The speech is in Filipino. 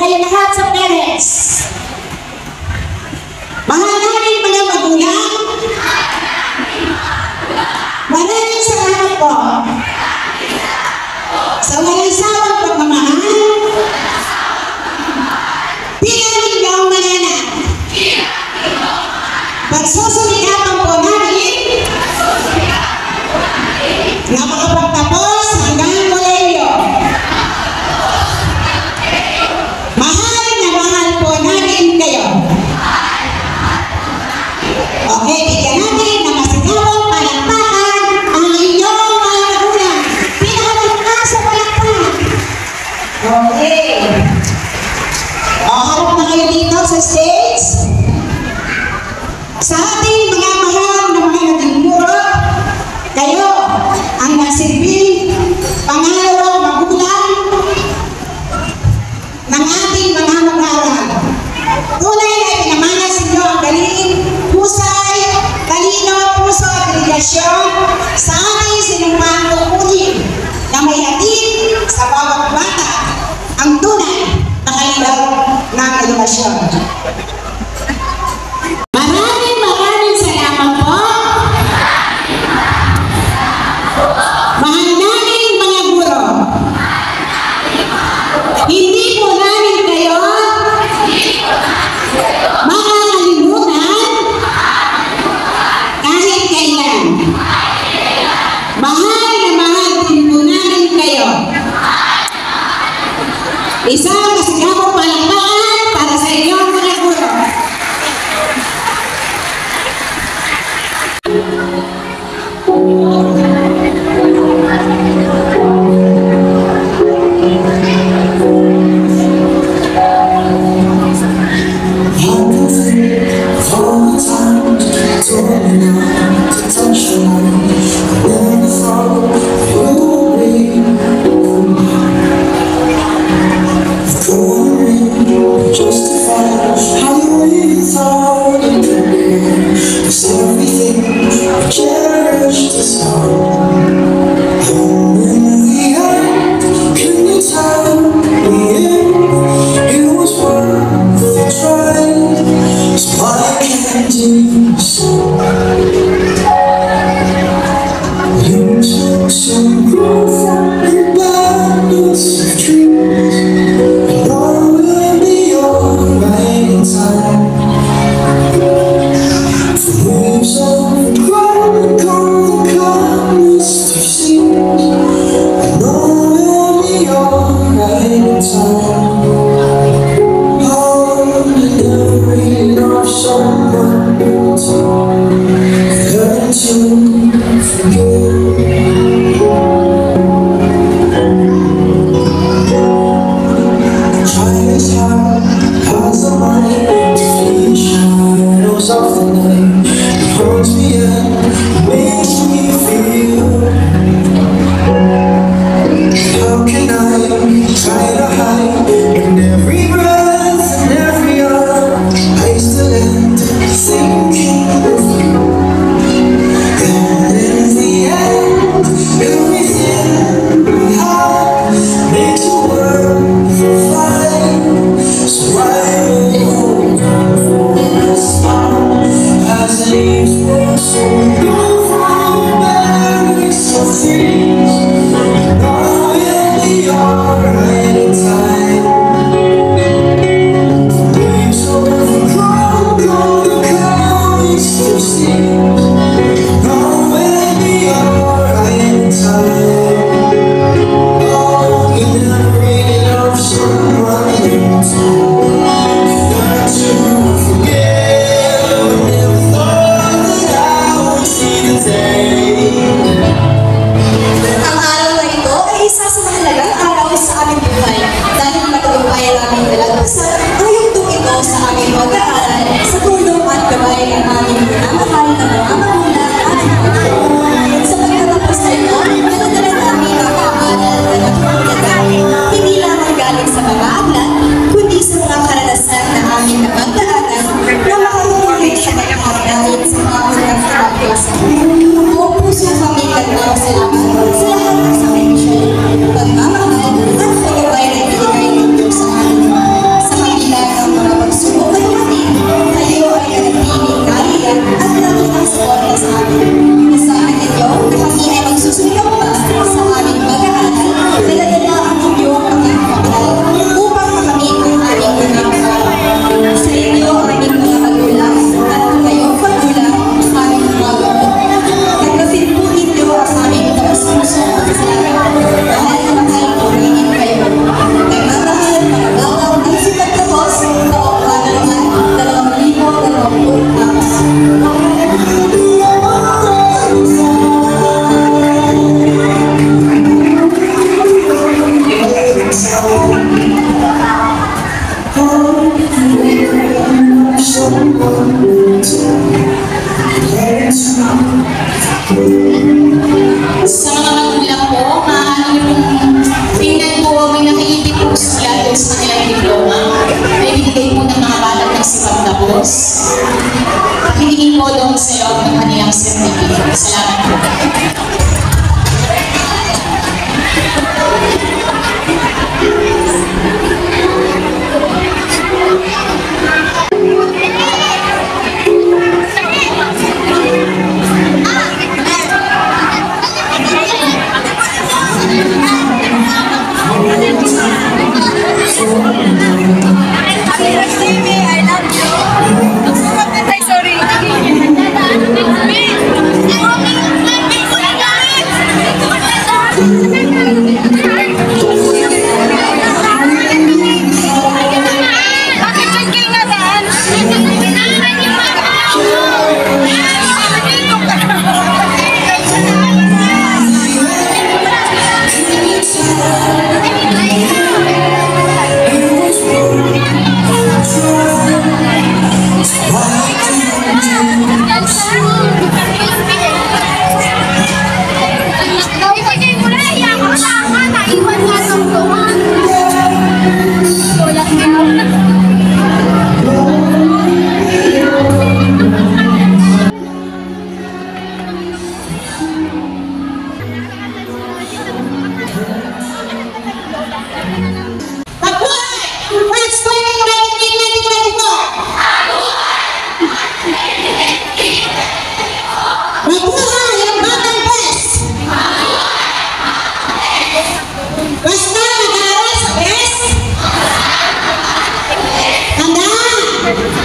kayo lahat sa parents. Mahal namin mga magulang. Maraming salamat po sa walang sawang pagmamahal. Pinaninggaw manana. Pagsusulikapan po namin na makapagtapos hanggang kolehiyo. Mahal po namin kayo. Okay, bigyan natin na masigawang palakpakan ang inyong mga magulang. Pinakalakas sa palakpakan. Okay. Harap na kayo dito sa stage. Sa ating mga mahal na mga naging guro, kayo ang nasilbing pangalawang magulang ng ating mga mag-aaral. Tunay na pinamanas ninyo ang galing, husay, talino, puso at dedigasyon sa ating sinumpang tungkulin na may hatid sa bawat bata ang tunay na kalilaw ng edukasyon. Maraming salamat po. Mahal namin mga guro. Hindi po namin kayo makakalimutan kahit kailan. Mahal na mahal din po namin kayo. Isang masigawang palakpakan para sa inyong mga guro. Go Sa mga magulang po, maaari yung tingnan po, may nakikiti po sila doon sa kanilang diploma. May binigay po ng mga batang nagsipag tapos. Hiningin po doon sa loob ng kanilang certificate. Salamat po. Basta nag-aaral sa best. Tandaan,